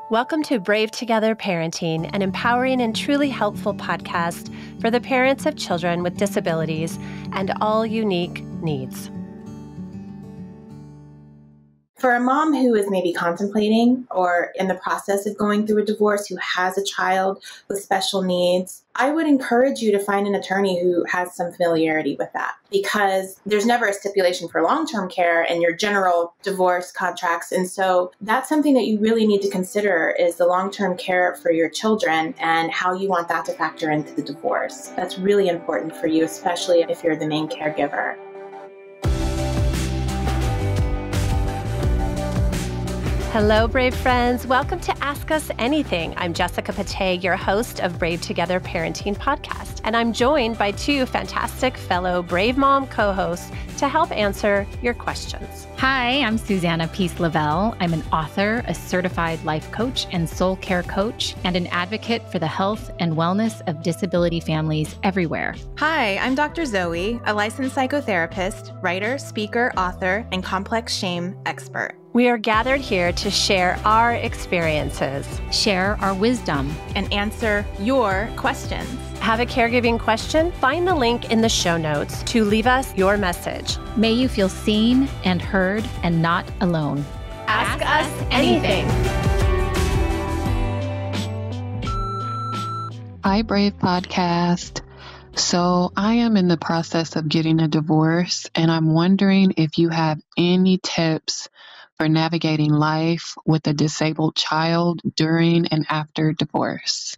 Welcome to Brave Together Parenting, an empowering and truly helpful podcast for the parents of children with disabilities and all unique needs. For a mom who is maybe contemplating or in the process of going through a divorce, who has a child with special needs, I would encourage you to find an attorney who has some familiarity with that, because there's never a stipulation for long-term care in your general divorce contracts. And so that's something that you really need to consider, is the long-term care for your children and how you want that to factor into the divorce. That's really important for you, especially if you're the main caregiver. Hello, Brave friends. Welcome to Ask Us Anything. I'm Jessica Pate, your host of Brave Together Parenting Podcast, and I'm joined by two fantastic fellow Brave Mom co-hosts to help answer your questions. Hi, I'm Susanna Peace Lavelle. I'm an author, a certified life coach and soul care coach, and an advocate for the health and wellness of disability families everywhere. Hi, I'm Dr. Zoe, a licensed psychotherapist, writer, speaker, author, and complex shame expert. We are gathered here to share our experiences, share our wisdom, and answer your questions. Have a caregiving question? Find the link in the show notes to leave us your message. May you feel seen and heard and not alone. Ask us anything. Hi, Brave Podcast. So I am in the process of getting a divorce, and I'm wondering if you have any tips for navigating life with a disabled child during and after divorce.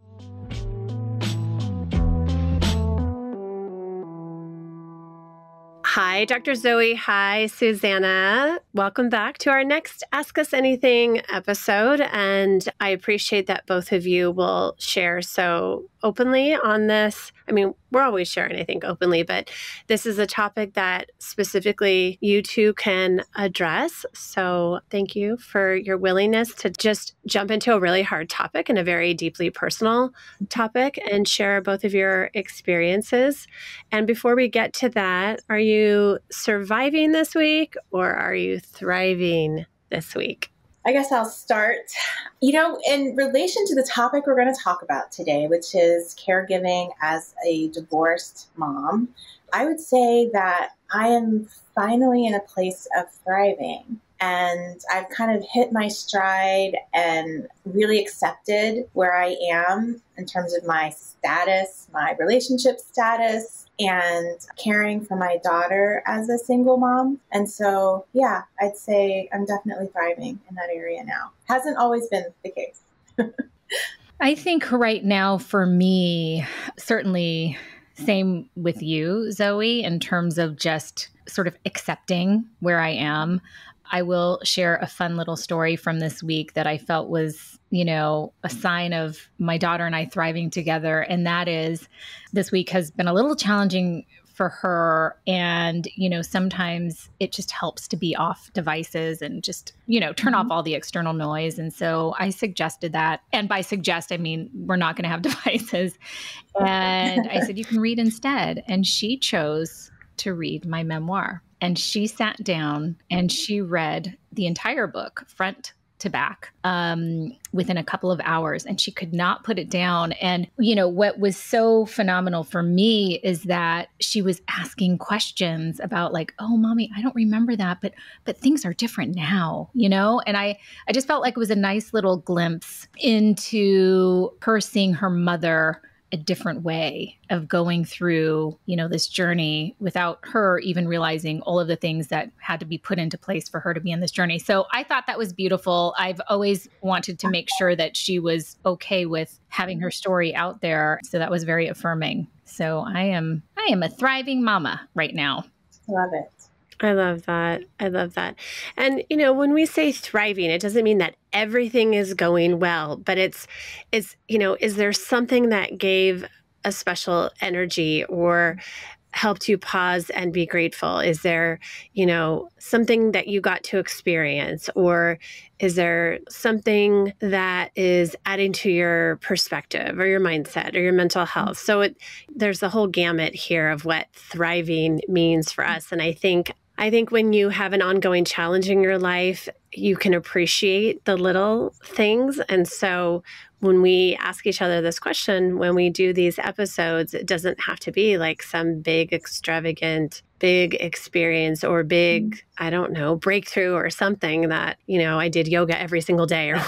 Hi, Dr. Zoe. Hi, Susanna. Welcome back to our next Ask Us Anything episode. And I appreciate that both of you will share so openly on this. I mean, we're always sharing, I think, openly, but this is a topic that specifically you two can address. So thank you for your willingness to just jump into a really hard topic and a very deeply personal topic and share both of your experiences. And before we get to that, are you surviving this week or are you thriving this week? I guess I'll start. In relation to the topic we're going to talk about today, which is caregiving as a divorced mom, I would say that I am finally in a place of thriving. And I've kind of hit my stride and really accepted where I am in terms of my status, my relationship status, and caring for my daughter as a single mom. And so, yeah, I'd say I'm definitely thriving in that area now. Hasn't always been the case. I think right now for me, certainly same with you, Zoe, in terms of just sort of accepting where I am. I will share a fun little story from this week that I felt was, a sign of my daughter and I thriving together. And that is, this week has been a little challenging for her. And, sometimes it just helps to be off devices and just, turn off all the external noise. And so I suggested that. And by suggest, I mean, we're not going to have devices. And I said, you can read instead. And she chose to read my memoir. And she sat down and she read the entire book, front to back, within a couple of hours, and she could not put it down. And, what was so phenomenal for me is that she was asking questions about like, oh, mommy, I don't remember that, but things are different now, and I just felt like it was a nice little glimpse into her seeing her mother a different way of going through, this journey without her even realizing all of the things that had to be put into place for her to be in this journey. So I thought that was beautiful. I've always wanted to make sure that she was okay with having her story out there. So that was very affirming. So I am a thriving mama right now. Love it. I love that. I love that. And, when we say thriving, it doesn't mean that everything is going well, but it's, is there something that gave a special energy or helped you pause and be grateful? Is there, something that you got to experience, or is there something that is adding to your perspective or your mindset or your mental health? So there's a whole gamut here of what thriving means for us. And I think I think when you have an ongoing challenge in your life, you can appreciate the little things. And so when we ask each other this question, when we do these episodes, it doesn't have to be like some big, extravagant, big experience or big, I don't know, breakthrough or something that, I did yoga every single day or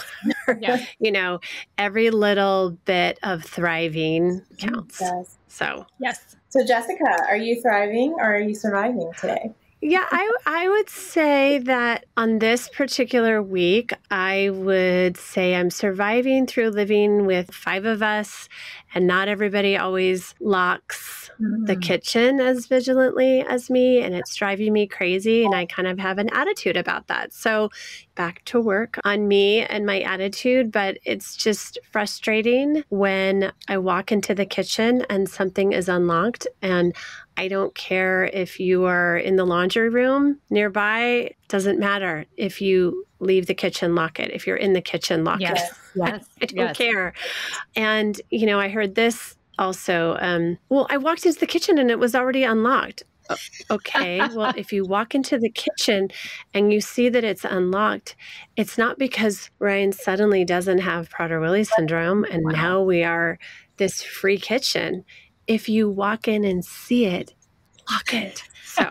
whatever. Every little bit of thriving counts. Yes. So, yes. So Jessica, are you thriving or are you surviving today? Yeah, I would say that on this particular week, I would say I'm surviving through living with 5 of us, and not everybody always locks the kitchen as vigilantly as me, and it's driving me crazy, and I kind of have an attitude about that. So back to work on me and my attitude, but it's just frustrating when I walk into the kitchen and something is unlocked, and I don't care if you are in the laundry room nearby. Doesn't matter. If you leave the kitchen, lock it. If you're in the kitchen, lock it. Yes. I don't care. And, I heard this also. I walked into the kitchen and it was already unlocked. Okay. Well, if you walk into the kitchen and you see that it's unlocked, it's not because Ryan suddenly doesn't have Prader-Willi syndrome and now we are this free kitchen. If you walk in and see it, lock it. So,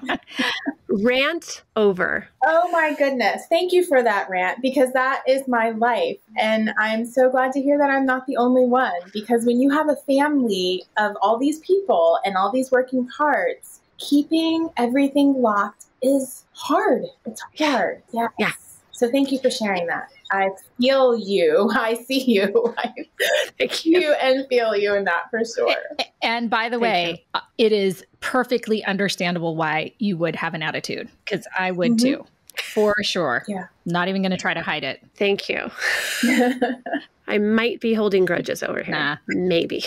rant over. Oh my goodness. Thank you for that rant, because that is my life. And I'm so glad to hear that I'm not the only one, because when you have a family of all these people and all these working parts, keeping everything locked is hard. It's hard. Yes. Yeah. So thank you for sharing that. I feel you. I see you. I Thank you. and feel you in that for sure. And by the way, it is perfectly understandable why you would have an attitude, because I would too, for sure. Yeah. Not even going to try to hide it. Thank you. I might be holding grudges over here. Nah. Maybe.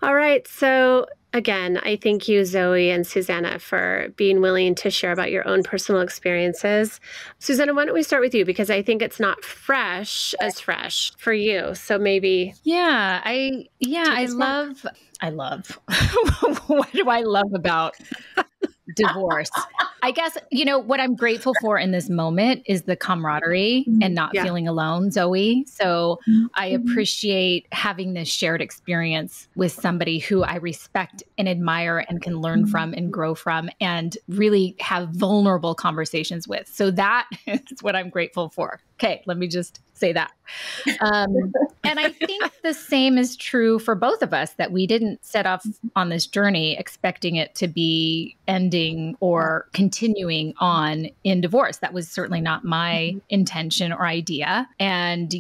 All right. So again, I thank you, Zoe and Susanna, for being willing to share about your own personal experiences. Susanna, why don't we start with you? Because I think it's not fresh for you. So maybe. Yeah. I love, what do I love about divorce? I guess, what I'm grateful for in this moment is the camaraderie and not feeling alone, Zoe. So I appreciate having this shared experience with somebody who I respect and admire and can learn from and grow from and really have vulnerable conversations with. So that is what I'm grateful for. Okay, let me just say that. And I think the same is true for both of us, that we didn't set off on this journey expecting it to be ending or continuing on in divorce. That was certainly not my intention or idea. And,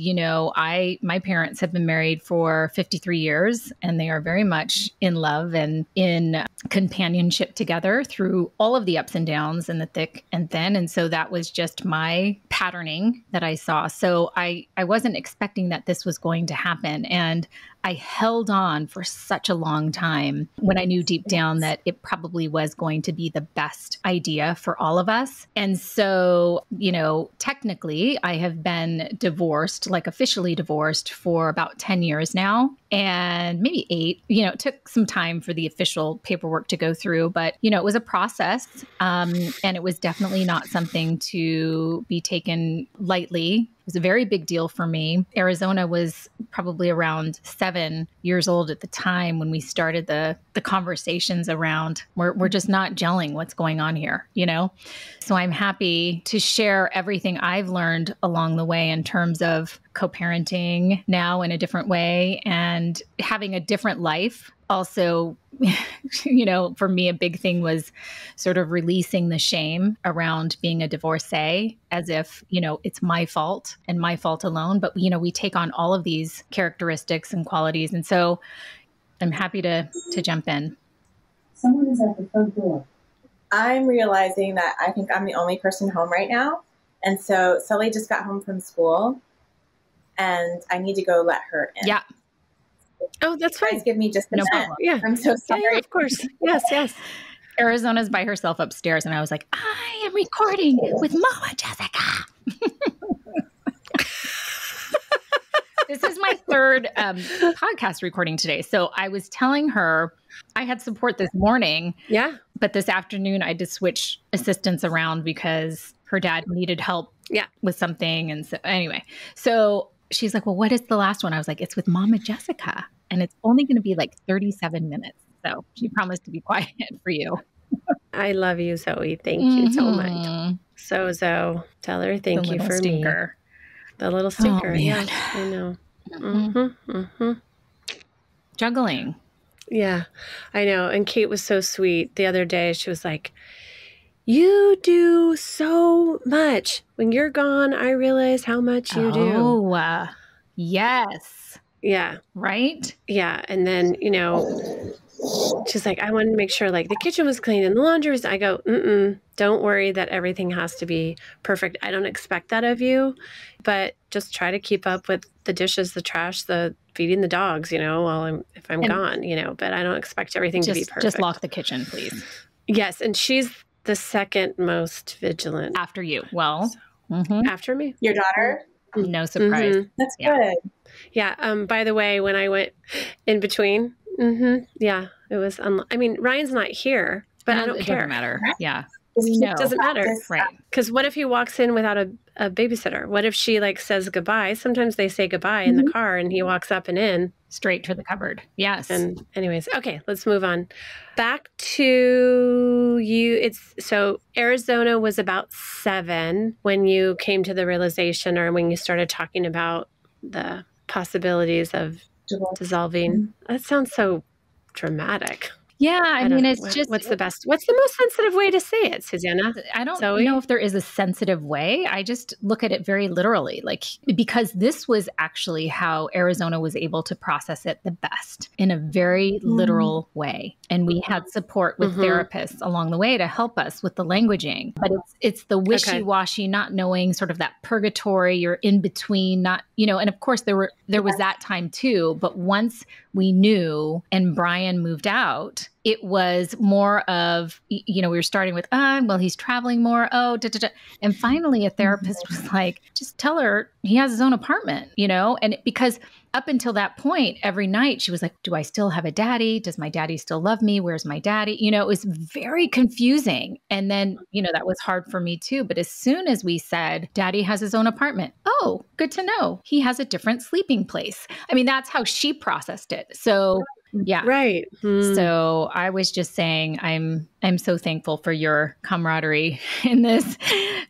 my parents have been married for 53 years, and they are very much in love and in companionship together through all of the ups and downs and the thick and thin. And so that was just my patterning that I saw. So I wasn't expecting that this was going to happen. And I held on for such a long time when I knew deep down that it probably was going to be the best idea for all of us. And so, technically I have been divorced, like officially divorced, for about 10 years now, and maybe 8. It took some time for the official paperwork to go through, but, it was a process. And it was definitely not something to be taken lightly. It was a very big deal for me. Arizona was probably around 7 years old at the time when we started the conversations around, we're just not gelling what's going on here, So I'm happy to share everything I've learned along the way in terms of co-parenting now in a different way and having a different life. Also, for me, a big thing was sort of releasing the shame around being a divorcee, as if, it's my fault and my fault alone. But, we take on all of these characteristics and qualities. And so I'm happy to jump in. Someone is at the front door. I'm realizing that I think I'm the only person home right now. And so Sully just got home from school and I need to go let her in. Yeah. Oh, that's fine. Guys, give me just a No minute. problem. Yeah. I'm so sorry. Yeah, of course. Yes. Arizona's by herself upstairs. And I was like, I am recording with Mama Jessica. This is my third podcast recording today. So I was telling her I had support this morning. Yeah. But this afternoon, I had to switch assistants around because her dad needed help with something. And so anyway, so she's like, well, what is the last one? I was like, it's with Mama Jessica. And it's only going to be like 37 minutes. So she promised to be quiet for you. I love you, Zoe. Thank you so much. So, Zoe, tell her thank you for stinker. Me. The little stinker. Oh, man. Yeah, I know. Juggling. Yeah, I know. And Kate was so sweet. The other day, she was like, you do so much. When you're gone, I realize how much you do. Oh, yes. Yeah. Right? Yeah. And then, she's like, I wanted to make sure like the kitchen was clean and the laundry was, I go, don't worry that everything has to be perfect. I don't expect that of you, but just try to keep up with the dishes, the trash, the feeding the dogs, while if I'm gone, but I don't expect everything to be perfect. Just lock the kitchen, please. Yes. And she's the second most vigilant. After you. Well, after me. Your daughter? No surprise. That's good. Yeah. By the way, when I went in between, yeah, it was, Ryan's not here, but I don't care. It doesn't matter. Yeah. It doesn't matter. Right. Because what if he walks in without a babysitter? What if she says goodbye? Sometimes they say goodbye in the car and he walks up and in. Straight to the cupboard. Yes. And anyways, okay, let's move on. Back to you. So Arizona was about 7 when you came to the realization or when you started talking about the possibilities of dissolving. That sounds so dramatic. Yeah, I mean, it's just... What's the most sensitive way to say it, Susanna? I don't know if there is a sensitive way. I just look at it very literally, because this was actually how Arizona was able to process it the best in a very literal way. And we had support with therapists along the way to help us with the languaging. But it's the wishy-washy, not knowing, sort of that purgatory, you're in between, not, and of course there was that time too. But once we knew and Brian moved out, it was more of, we were starting with, well, he's traveling more. Oh, and finally a therapist was like, just tell her he has his own apartment, and because up until that point, every night she was like, do I still have a daddy? Does my daddy still love me? Where's my daddy? It was very confusing. And then, that was hard for me too. But as soon as we said, daddy has his own apartment. Oh, good to know. He has a different sleeping place. I mean, that's how she processed it. So yeah. Right. So I was just saying, I'm so thankful for your camaraderie in this,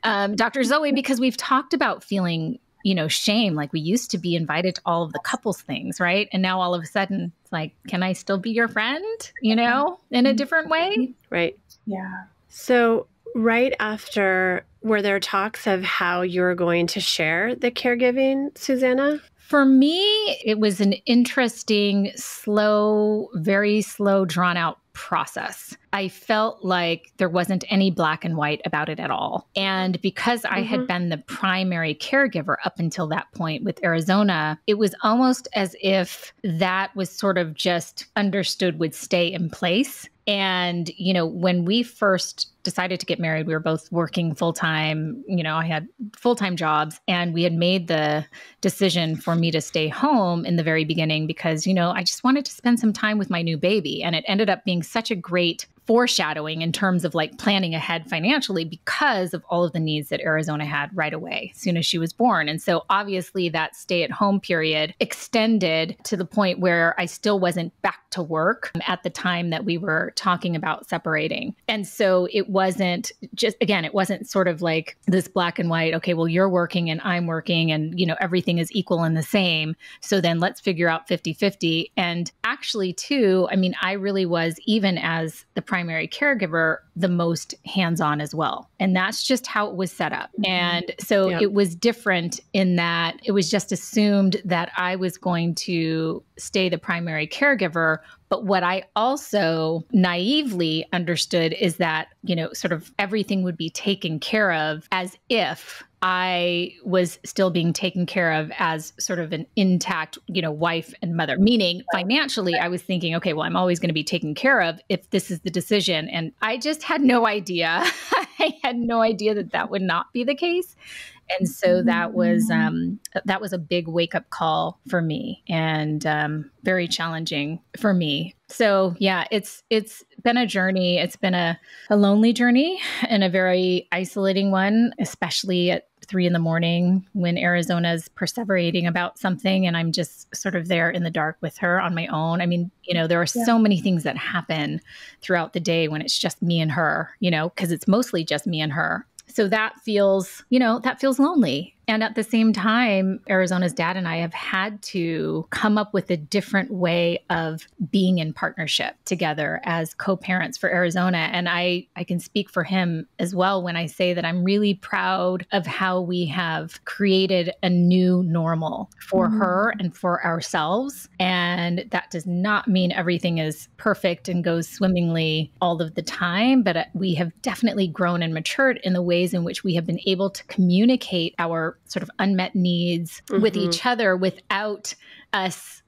Dr. Zoe, because we've talked about feeling, shame. Like we used to be invited to all of the couples things, right? And now all of a sudden it's like, can I still be your friend, in a different way? Right. Yeah. So right after, were there talks of how you're going to share the caregiving, Susanna? For me, it was an interesting, very slow, drawn out process. I felt like there wasn't any black and white about it at all. And because I had been the primary caregiver up until that point with Arizona, it was almost as if that was sort of just understood would stay in place. And, when we first decided to get married, we were both working full-time. I had full-time jobs, and we had made the decision for me to stay home in the very beginning because, I just wanted to spend some time with my new baby. And it ended up being such a great foreshadowing in terms of planning ahead financially because of all of the needs that Arizona had right away as soon as she was born. And so obviously that stay-at-home period extended to the point where I still wasn't back to work at the time that we were talking about separating. And so it wasn't sort of like this black and white, okay, well, you're working and I'm working and, everything is equal and the same. So then let's figure out 50-50. And actually too, I really was, even as the primary caregiver, the most hands-on as well. And that's just how it was set up. And so it was different in that it was just assumed that I was going to stay the primary caregiver. But what I also naively understood is that, sort of everything would be taken care of as if I was still being taken care of as sort of an intact, wife and mother, meaning financially, I was thinking, okay, well, I'm always going to be taken care of if this is the decision. And I just had no idea. I had no idea that would not be the case. And so that was a big wake up call for me, and very challenging for me. So yeah, it's been a journey. It's been a lonely journey and a very isolating one, especially at 3 a.m. when Arizona's perseverating about something and I'm just sort of there in the dark with her on my own. I mean, there are so many things that happen throughout the day when it's just me and her, because it's mostly just me and her. So that feels lonely. And at the same time, Arizona's dad and I have had to come up with a different way of being in partnership together as co-parents for Arizona. And I can speak for him as well when I say that I'm really proud of how we have created a new normal for her and for ourselves. And that does not mean everything is perfect and goes swimmingly all of the time, but we have definitely grown and matured in the ways in which we have been able to communicate our sort of unmet needs with each other without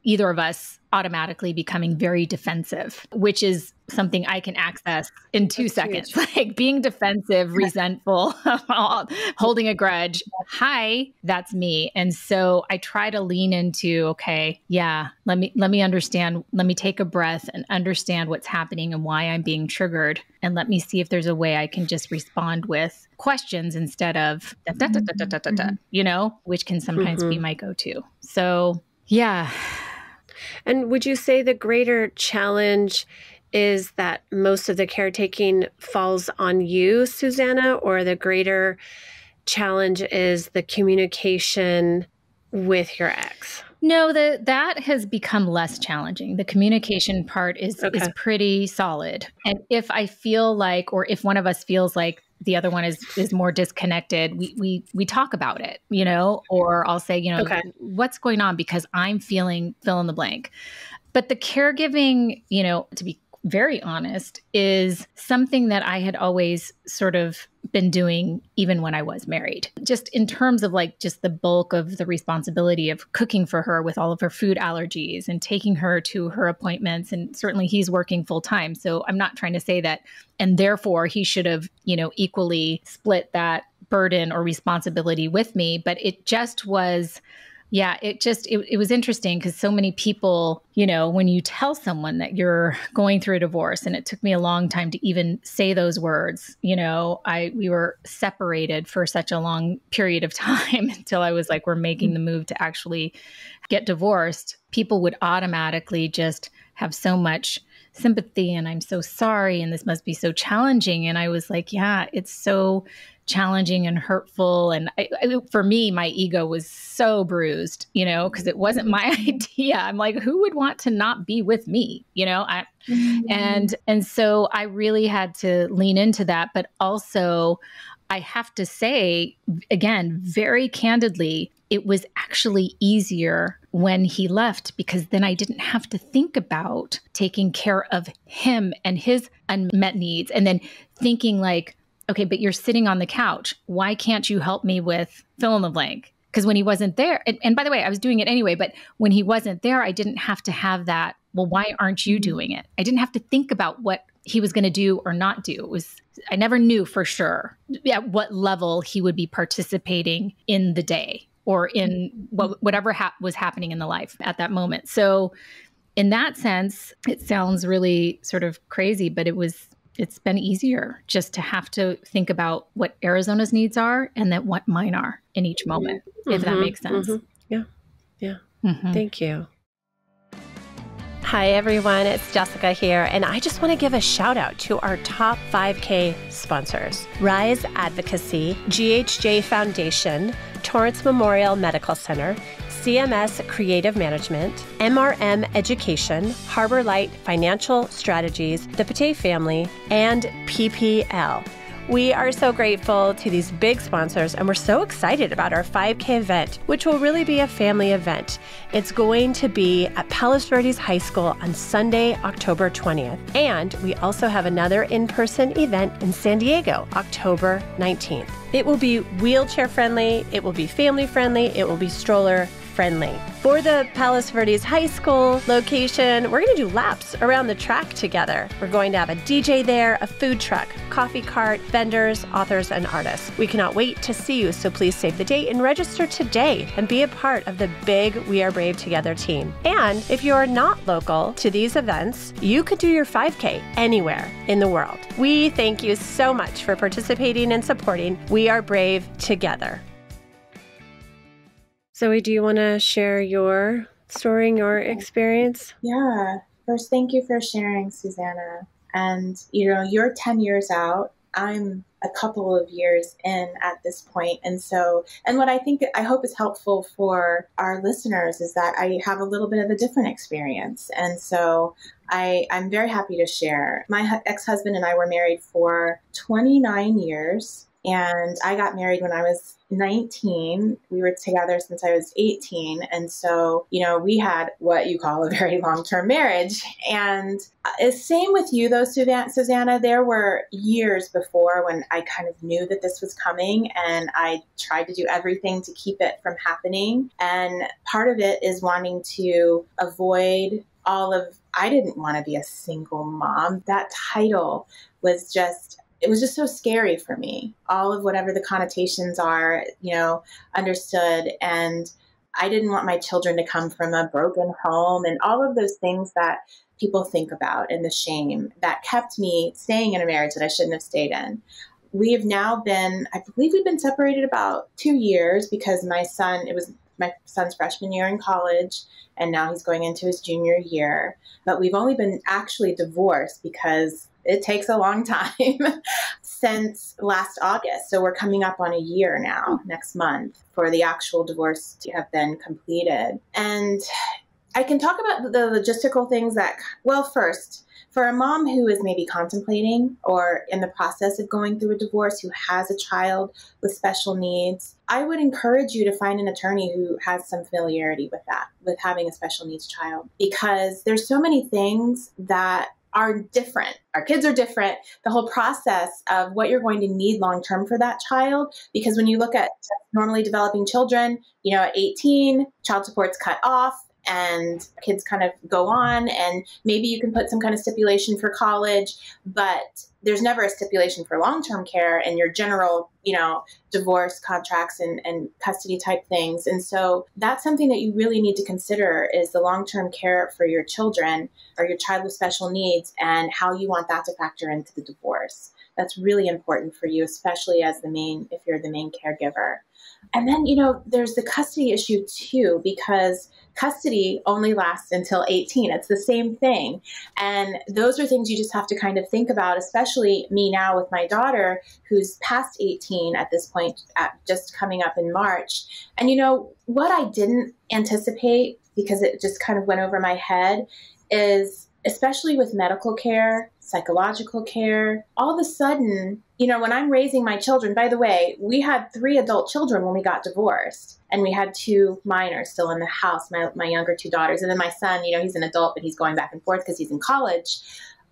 either of us automatically becoming very defensive, which is something I can access in 2 seconds. Like being defensive, resentful, holding a grudge. Hi, that's me. And so I try to lean into, okay, yeah, let me understand. Let me take a breath and understand what's happening and why I'm being triggered. And let me see if there's a way I can just respond with questions instead of which can sometimes be my go-to. So yeah. And would you say the greater challenge is that most of the caretaking falls on you, Susanna, or the greater challenge is the communication with your ex? No, that has become less challenging. The communication part is pretty solid. And if I feel like, or if one of us feels like the other one is more disconnected, we talk about it, or I'll say, what's going on because I'm feeling fill in the blank. But the caregiving, to be very honest, is something that I had always sort of been doing even when I was married. Just in terms of like just the bulk of the responsibility of cooking for her with all of her food allergies and taking her to her appointments. And certainly he's working full time. So I'm not trying to say that, and therefore he should have, equally split that burden or responsibility with me. But it just was, it was interesting because so many people, when you tell someone that you're going through a divorce, and it took me a long time to even say those words, we were separated for such a long period of time until I was like, we're making the move to actually get divorced. People would automatically just have so much sympathy and I'm so sorry and this must be so challenging. And I was like, yeah, it's so challenging and hurtful. And for me, my ego was so bruised, because it wasn't my idea. I'm like, who would want to not be with me? And so I really had to lean into that. But also I have to say, again, very candidly, it was actually easier when he left because then I didn't have to think about taking care of him and his unmet needs. And then thinking like, okay, but you're sitting on the couch. Why can't you help me with fill in the blank? Because when he wasn't there, and by the way, I was doing it anyway, but when he wasn't there, I didn't have to have that, well, why aren't you doing it? I didn't have to think about what he was going to do or not do. I never knew for sure at what level he would be participating in the day or in whatever was happening in the life at that moment. So in that sense, it sounds really sort of crazy, but it's been easier just to have to think about what Arizona's needs are and then what mine are in each moment, if that makes sense. Yeah. Thank you. Hi, everyone. It's Jessica here, and I just want to give a shout out to our top 5K sponsors: Rise Advocacy, GHJ Foundation, Torrance Memorial Medical Center, CMS Creative Management, MRM Education, Harbor Light Financial Strategies, the Pate Family, and PPL. We are so grateful to these big sponsors, and we're so excited about our 5K event, which will really be a family event. It's going to be at Palos Verdes High School on Sunday, October 20th. And we also have another in-person event in San Diego, October 19th. It will be wheelchair friendly, it will be family friendly, it will be stroller friendly. For the Palos Verdes High School location, we're going to do laps around the track together. We're going to have a DJ there, a food truck, coffee cart, vendors, authors, and artists. We cannot wait to see you, so please save the date and register today and be a part of the big We Are Brave Together team. And if you're not local to these events, you could do your 5K anywhere in the world. We thank you so much for participating and supporting We Are Brave Together. Zoe, do you want to share your story, your experience? Yeah. First, thank you for sharing, Susanna. And, you're 10 years out. I'm a couple of years in at this point. And what I hope is helpful for our listeners is that I have a little bit of a different experience. And so I'm very happy to share. My ex-husband and I were married for 29 years. And I got married when I was 19. We were together since I was 18. And so, we had what you call a very long-term marriage. And same with you, though, Susanna. There were years before when I kind of knew that this was coming, and I tried to do everything to keep it from happening. And part of it is wanting to avoid I didn't want to be a single mom. That title was it was just so scary for me. All of whatever the connotations are, understood. And I didn't want my children to come from a broken home and all of those things that people think about, and the shame that kept me staying in a marriage that I shouldn't have stayed in. We have now I believe we've been separated about 2 years because it was my son's freshman year in college, and now he's going into his junior year. But we've only been actually divorced because it takes a long time since last August. So we're coming up on a year now, next month, for the actual divorce to have been completed. And I can talk about the logistical things first, for a mom who is maybe contemplating or in the process of going through a divorce, who has a child with special needs, I would encourage you to find an attorney who has some familiarity with that, with having a special needs child, because there's so many things that are different. Our kids are different. The whole process of what you're going to need long-term for that child, because when you look at normally developing children, at 18, child support's cut off and kids kind of go on, and maybe you can put some kind of stipulation for college, but there's never a stipulation for long-term care and your general, divorce contracts and custody type things. And so that's something that you really need to consider, is the long-term care for your children or your child with special needs, and how you want that to factor into the divorce. That's really important for you, especially if you're the main caregiver. And then, there's the custody issue too, because custody only lasts until 18. It's the same thing. And those are things you just have to kind of think about, especially me now with my daughter who's past 18 at this point, just coming up in March. And what I didn't anticipate, because it just kind of went over my head, is especially with medical care, psychological care, all of a sudden, when I'm raising my children, by the way, we had 3 adult children when we got divorced, and we had 2 minors still in the house, my younger 2 daughters. And then my son, he's an adult, but he's going back and forth because he's in college.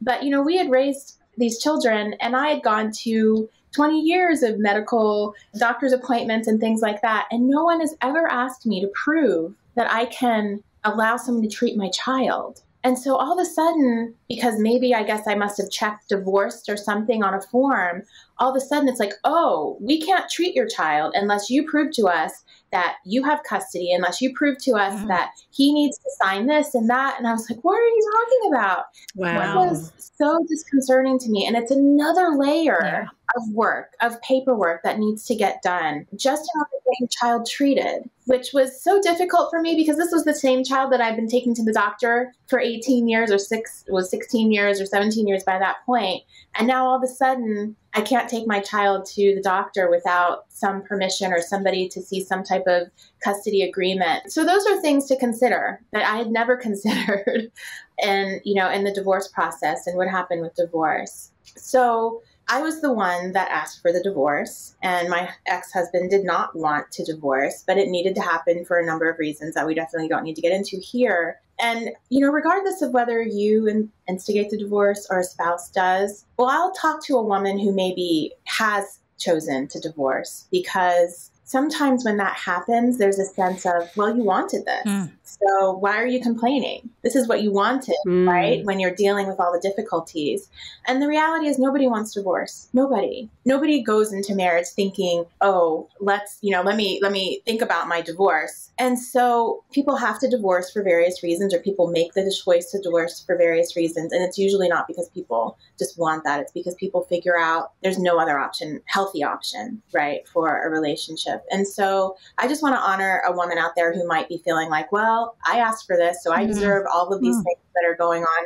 But, we had raised these children, and I had gone to 20 years of medical doctor's appointments and things like that. And no one has ever asked me to prove that I can allow someone to treat my child. And so all of a sudden, because maybe I guess I must have checked divorced or something on a form, all of a sudden it's like, oh, we can't treat your child unless you prove to us that you have custody, unless you prove to us that he needs to sign this and that. And I was like, what are you talking about? Wow. It was so disconcerting to me. And it's another layer of work, of paperwork that needs to get done just in order to get your child treated, which was so difficult for me because this was the same child that I'd been taking to the doctor for 18 years or 16 years or 17 years by that point. And now all of a sudden, I can't take my child to the doctor without some permission or somebody to see some type of custody agreement. So those are things to consider that I had never considered in the divorce process and what happened with divorce. So I was the one that asked for the divorce, and my ex-husband did not want to divorce, but it needed to happen for a number of reasons that we definitely don't need to get into here. And, regardless of whether you instigate the divorce or a spouse does, well, I'll talk to a woman who maybe has chosen to divorce because sometimes when that happens, there's a sense of, well, you wanted this. So why are you complaining? This is what you wanted, right? When you're dealing with all the difficulties. And the reality is nobody wants divorce. Nobody goes into marriage thinking, oh, let me think about my divorce. And so people have to divorce for various reasons, or people make the choice to divorce for various reasons. And it's usually not because people just want that. It's because people figure out there's no other option, healthy option, right, for a relationship. And so I just want to honor a woman out there who might be feeling like, well, I asked for this, so I deserve all of these things that are going on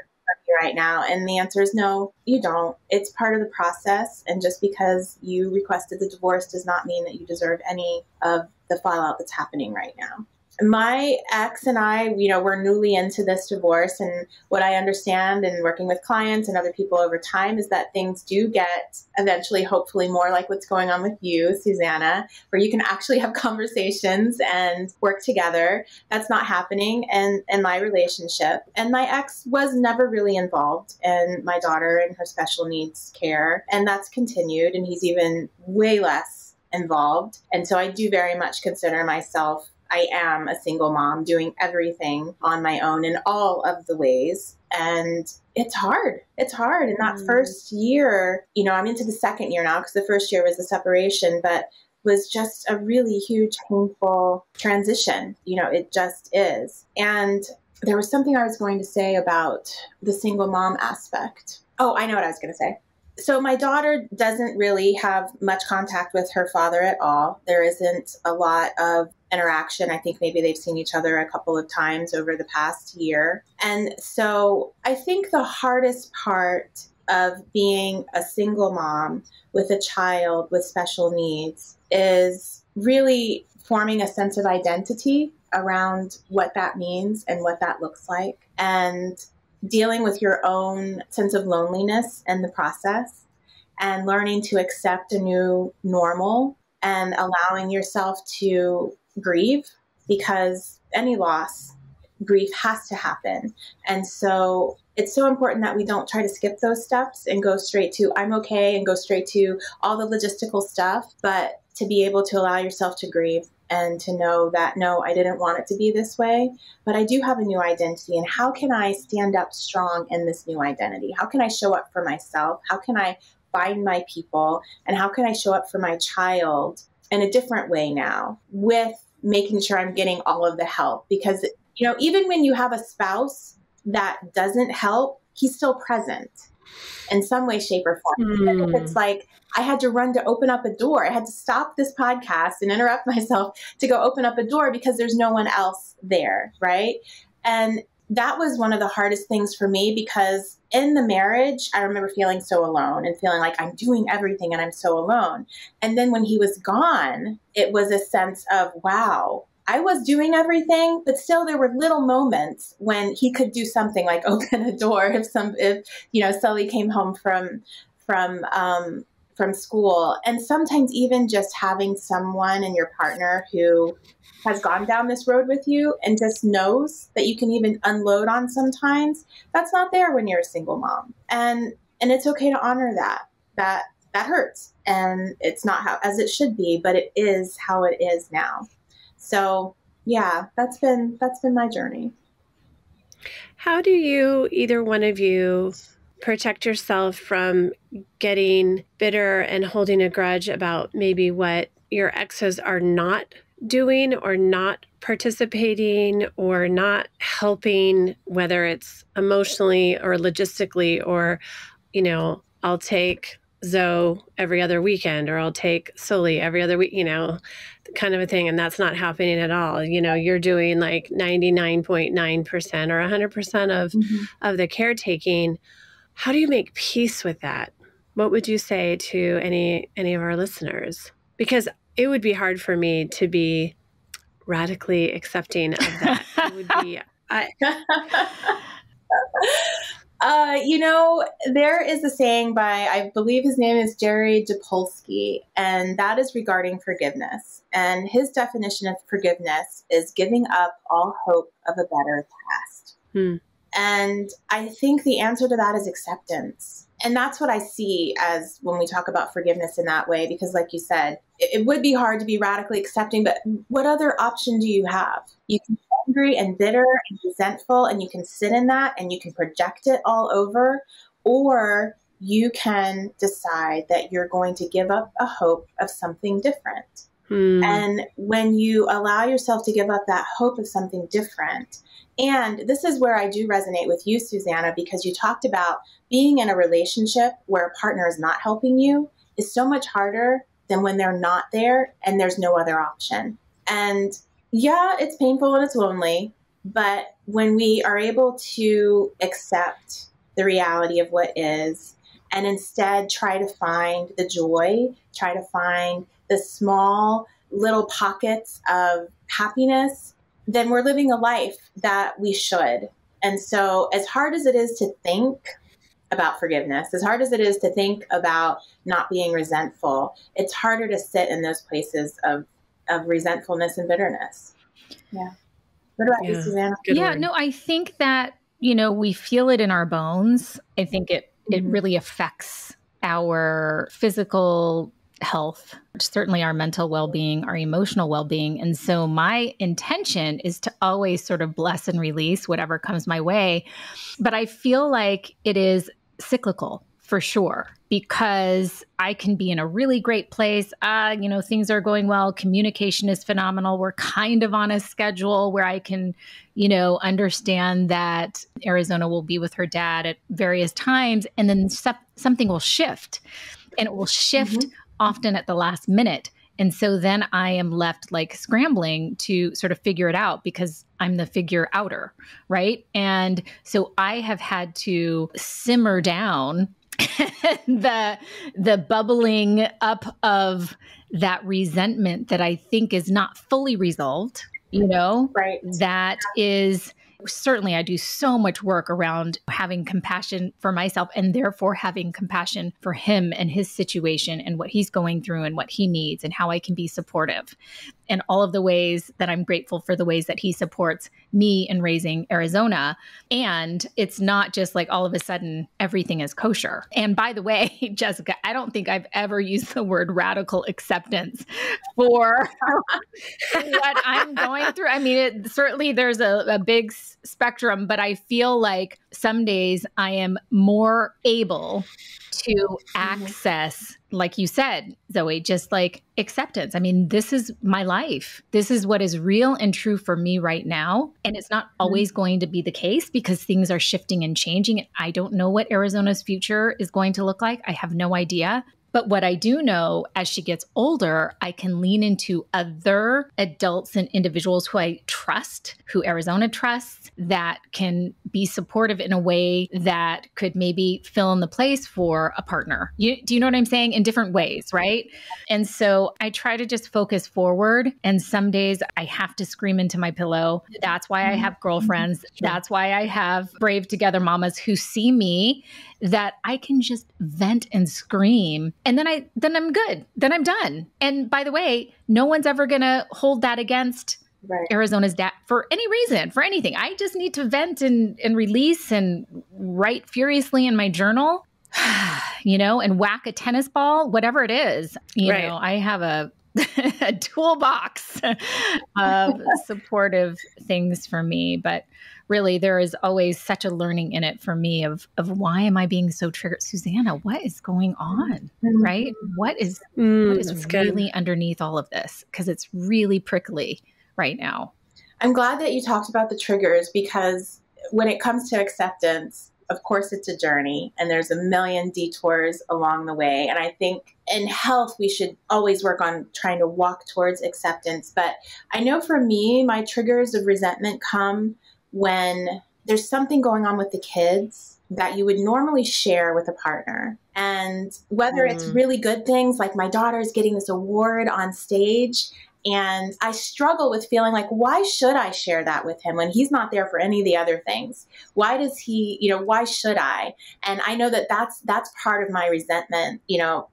right now. And the answer is no, you don't. It's part of the process. And just because you requested the divorce does not mean that you deserve any of the fallout that's happening right now. My ex and I, we're newly into this divorce. And what I understand in working with clients and other people over time is that things do get eventually, hopefully, more like what's going on with you, Susanna, where you can actually have conversations and work together. That's not happening in my relationship. And my ex was never really involved in my daughter and her special needs care. And that's continued. And he's even way less involved. And so I do very much consider myself, I am a single mom doing everything on my own in all of the ways. And it's hard. It's hard. In that first year, I'm into the second year now because the first year was the separation, but was just a really huge, painful transition. It just is. And there was something I was going to say about the single mom aspect. Oh, I know what I was going to say. So my daughter doesn't really have much contact with her father at all. There isn't a lot of interaction. I think maybe they've seen each other a couple of times over the past year. And so I think the hardest part of being a single mom with a child with special needs is really forming a sense of identity around what that means and what that looks like, and dealing with your own sense of loneliness in the process, and learning to accept a new normal and allowing yourself to grieve, because any loss, grief has to happen. And so it's so important that we don't try to skip those steps and go straight to I'm okay and go straight to all the logistical stuff, but to be able to allow yourself to grieve and to know that, no, I didn't want it to be this way, but I do have a new identity. And how can I stand up strong in this new identity? How can I show up for myself? How can I find my people? And how can I show up for my child in a different way now, with making sure I'm getting all of the help? Because, even when you have a spouse that doesn't help, he's still present in some way, shape, or form. It's like I had to run to open up a door. I had to stop this podcast and interrupt myself to go open up a door because there's no one else there, right? And that was one of the hardest things for me, because in the marriage, I remember feeling so alone and feeling like I'm doing everything and I'm so alone. And then when he was gone, it was a sense of, wow, I was doing everything, but still there were little moments when he could do something like open a door if Sully came home from school. And sometimes even just having someone in your partner who has gone down this road with you and just knows that you can even unload on sometimes, that's not there when you're a single mom. And it's okay to honor that hurts. And it's not how as it should be, but it is how it is now. So yeah, that's been my journey. How do you, either one of you, protect yourself from getting bitter and holding a grudge about maybe what your exes are not doing or not participating or not helping, whether it's emotionally or logistically, or, I'll take Zoe every other weekend, or I'll take Sully every other week, kind of a thing. And that's not happening at all. You're doing like 99.9% or 100% of the caretaking. How do you make peace with that? What would you say to any of our listeners? Because it would be hard for me to be radically accepting of that. It would be. There is a saying by, I believe his name is Jerry Dopolsky, and that is regarding forgiveness. And his definition of forgiveness is giving up all hope of a better past. And I think the answer to that is acceptance. And that's what I see as when we talk about forgiveness in that way, because like you said, it would be hard to be radically accepting, but what other option do you have? You can be angry and bitter and resentful, and you can sit in that and you can project it all over, or you can decide that you're going to give up a hope of something different. And when you allow yourself to give up that hope of something different, and this is where I do resonate with you, Susanna, because you talked about being in a relationship where a partner is not helping you is so much harder than when they're not there and there's no other option. And yeah, it's painful and it's lonely, but when we are able to accept the reality of what is, and instead try to find the joy, try to find the small little pockets of happiness, then we're living a life that we should. And so as hard as it is to think about forgiveness, as hard as it is to think about not being resentful, it's harder to sit in those places of resentfulness and bitterness. Yeah. What about you, Susanna? No, I think that, we feel it in our bones. I think it really affects our physical health, certainly our mental well-being, our emotional well-being. And so my intention is to always sort of bless and release whatever comes my way. But I feel like it is cyclical for sure, because I can be in a really great place. Things are going well. Communication is phenomenal. We're kind of on a schedule where I can, understand that Arizona will be with her dad at various times. And then something will shift, and it will shift often at the last minute. And so then I am left like scrambling to sort of figure it out, because I'm the figure outer, right? And so I have had to simmer down the bubbling up of that resentment that I think is not fully resolved, Right. That is certainly, I do so much work around having compassion for myself, and therefore having compassion for him and his situation and what he's going through and what he needs and how I can be supportive. And all of the ways that I'm grateful for the ways that he supports me in raising Arizona. And it's not just like all of a sudden everything is kosher. And by the way, Jessica, I don't think I've ever used the word radical acceptance for what I'm going through. I mean, certainly there's a big spectrum, but I feel like some days I am more able to access, like you said, Zoe, just like acceptance. I mean, this is my life. This is what is real and true for me right now. And it's not always going to be the case, because things are shifting and changing. I don't know what Arizona's future is going to look like. I have no idea. But what I do know, as she gets older, I can lean into other adults and individuals who I trust, who Arizona trusts, that can be supportive in a way that could maybe fill in the place for a partner. Do you know what I'm saying? In different ways, right? And so I try to just focus forward. And some days I have to scream into my pillow. That's why I have girlfriends. Sure. That's why I have Brave Together mamas who see me, that I can just vent and scream. And then I'm good. Then I'm done. And by the way, no one's ever going to hold that against Arizona's dad for any reason, for anything. I just need to vent and release and write furiously in my journal, and whack a tennis ball, whatever it is. I have a toolbox of supportive things for me, but really there is always such a learning in it for me of why am I being so triggered? Susanna, what is going on? Right? What is really underneath all of this? Because it's really prickly right now. I'm glad that you talked about the triggers, because when it comes to acceptance, of course, it's a journey and there's a million detours along the way. And I think in health, we should always work on trying to walk towards acceptance. But I know for me, my triggers of resentment come when there's something going on with the kids that you would normally share with a partner. And whether it's really good things, like my daughter is getting this award on stage, and I struggle with feeling like, why should I share that with him when he's not there for any of the other things? Why does he, why should I? And I know that that's part of my resentment,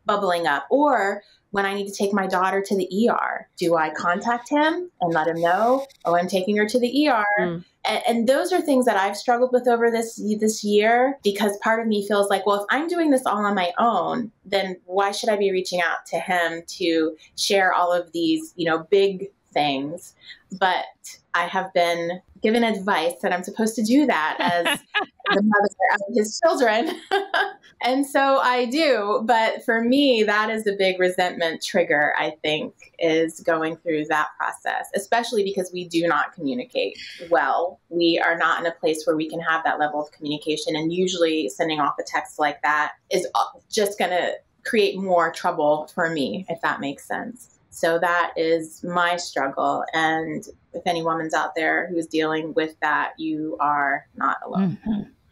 bubbling up. Or when I need to take my daughter to the ER? Do I contact him and let him know, oh, I'm taking her to the ER? And those are things that I've struggled with over this year, because part of me feels like, well, if I'm doing this all on my own, then why should I be reaching out to him to share all of these, big things? But I have been given advice that I'm supposed to do that as the mother of his children. And so I do. But for me, that is a big resentment trigger, I think, is going through that process, especially because we do not communicate well. We are not in a place where we can have that level of communication. And usually sending off a text like that is just going to create more trouble for me, if that makes sense. So that is my struggle. And if any woman's out there who's dealing with that, you are not alone.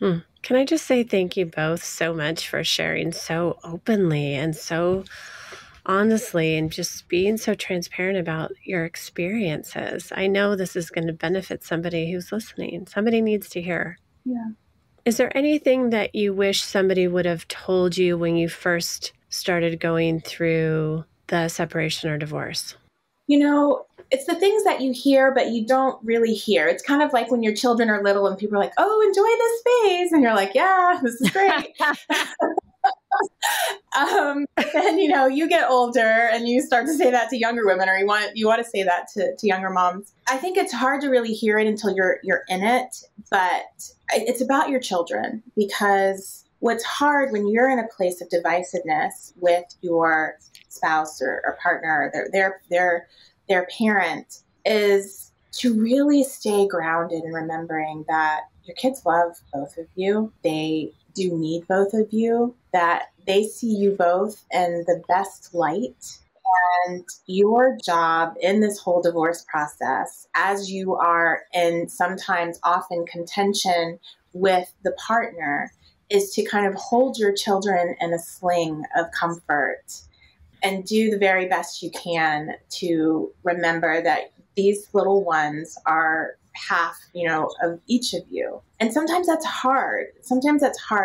Mm-hmm. Can I just say thank you both so much for sharing so openly and so honestly and just being so transparent about your experiences. I know this is going to benefit somebody who's listening. Somebody needs to hear. Yeah. Is there anything that you wish somebody would have told you when you first started going through the separation or divorce? It's the things that you hear, but you don't really hear. It's kind of like when your children are little and people are like, oh, enjoy this phase. And you're like, yeah, this is great. But then, you get older and you start to say that to younger women, or you want to say that to younger moms. I think it's hard to really hear it until you're in it, but it's about your children, because what's hard when you're in a place of divisiveness with your spouse or partner, their parent, is to really stay grounded in remembering that your kids love both of you. They do need both of you, that they see you both in the best light. And your job in this whole divorce process, as you are in sometimes often contention with the partner, is to kind of hold your children in a sling of comfort and do the very best you can to remember that these little ones are half, of each of you. And sometimes that's hard.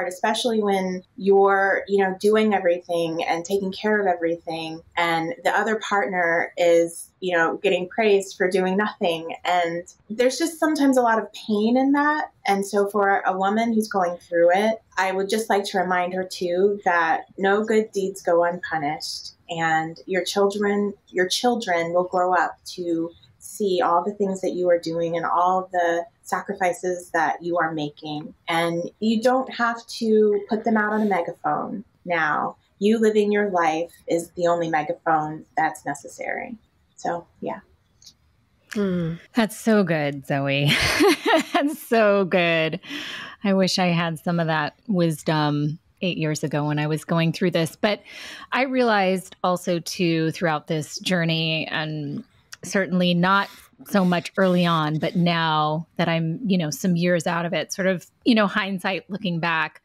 Especially when you're, doing everything and taking care of everything, and the other partner is, getting praised for doing nothing. And there's just sometimes a lot of pain in that. And so for a woman who's going through it, I would just like to remind her too that no good deeds go unpunished, and your children will grow up to see all the things that you are doing and all the sacrifices that you are making. And you don't have to put them out on a megaphone now. You living your life is the only megaphone that's necessary. So, yeah. That's so good, Zoe. That's so good. I wish I had some of that wisdom 8 years ago when I was going through this. But I realized also too, throughout this journey, and certainly not so much early on, but now that I'm, some years out of it, sort of, hindsight looking back,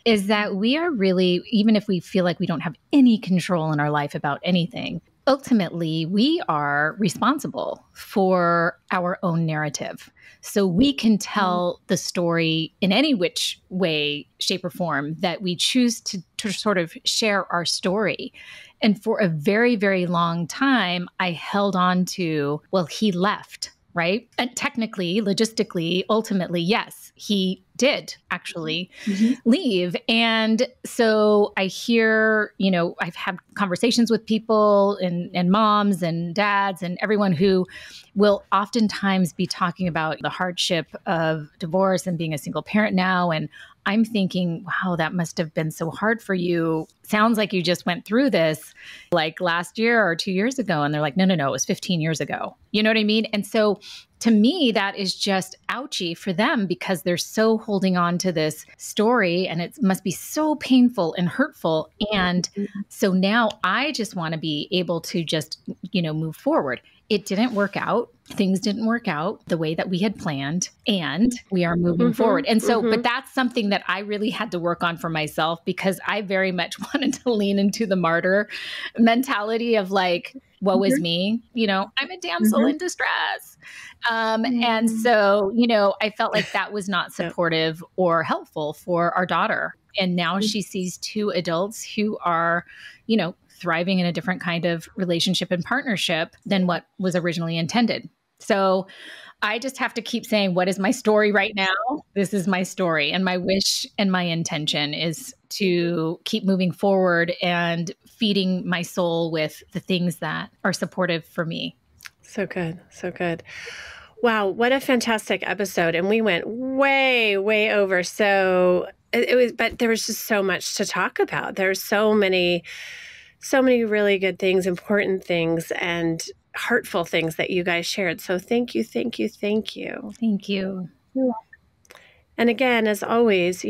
is that we are really, even if we feel like we don't have any control in our life about anything, ultimately we are responsible for our own narrative. So we can tell the story in any which way, shape, or form that we choose to sort of share our story. And for a very, very long time, I held on to, well, he left, right? And technically, logistically, ultimately, yes, he did actually leave. And so I hear, I've had conversations with people and moms and dads and everyone who will oftentimes be talking about the hardship of divorce and being a single parent now. And I'm thinking, wow, that must have been so hard for you. Sounds like you just went through this like last year or 2 years ago. And they're like, no, it was 15 years ago. You know what I mean? And so to me, that is just ouchy for them, because they're so holding on to this story and it must be so painful and hurtful. And so now I just want to be able to just, move forward. It didn't work out. Things didn't work out the way that we had planned, and we are moving forward. And so, but that's something that I really had to work on for myself, because I very much wanted to lean into the martyr mentality of like, woe is me, I'm a damsel in distress. And so, I felt like that was not supportive or helpful for our daughter. And now she sees two adults who are, thriving in a different kind of relationship and partnership than what was originally intended. So I just have to keep saying, what is my story right now? This is my story. And my wish and my intention is to keep moving forward and feeding my soul with the things that are supportive for me. So good. So good. Wow. What a fantastic episode. And we went way, way over. So it was, but there was just so much to talk about. There's so many really good things, important things, and heartful things that you guys shared. So thank you, thank you, thank you. Thank you. And again, as always,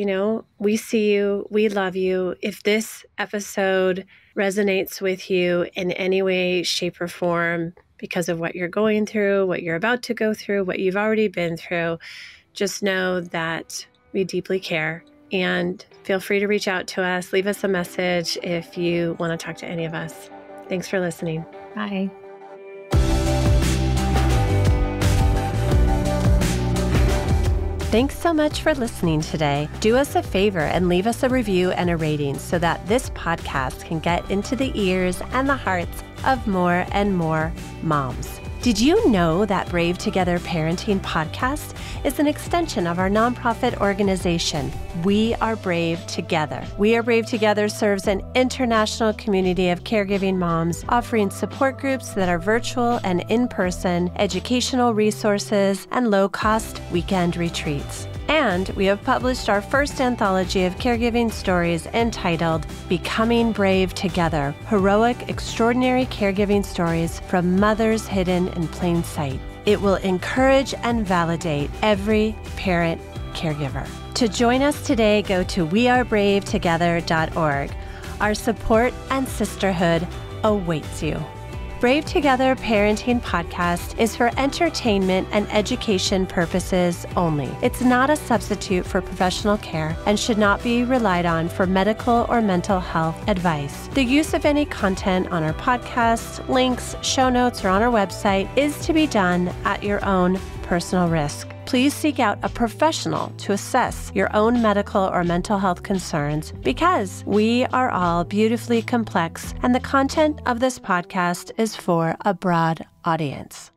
we see you, we love you. If this episode resonates with you in any way, shape, or form, because of what you're going through, what you're about to go through, what you've already been through, just know that we deeply care. And feel free to reach out to us. Leave us a message if you want to talk to any of us. Thanks for listening. Bye. Thanks so much for listening today. Do us a favor and leave us a review and a rating so that this podcast can get into the ears and the hearts of more and more moms. Did you know that Brave Together Parenting Podcast is an extension of our nonprofit organization, We Are Brave Together? We Are Brave Together serves an international community of caregiving moms, offering support groups that are virtual and in-person, educational resources, and low-cost weekend retreats. And we have published our first anthology of caregiving stories entitled Becoming Brave Together, Heroic, Extraordinary Caregiving Stories from Mothers Hidden in Plain Sight. It will encourage and validate every parent caregiver. To join us today, go to wearebravetogether.org. Our support and sisterhood awaits you. Brave Together Parenting Podcast is for entertainment and education purposes only. It's not a substitute for professional care and should not be relied on for medical or mental health advice. The use of any content on our podcast, links, show notes, or on our website is to be done at your own personal risk. Please seek out a professional to assess your own medical or mental health concerns, because we are all beautifully complex and the content of this podcast is for a broad audience.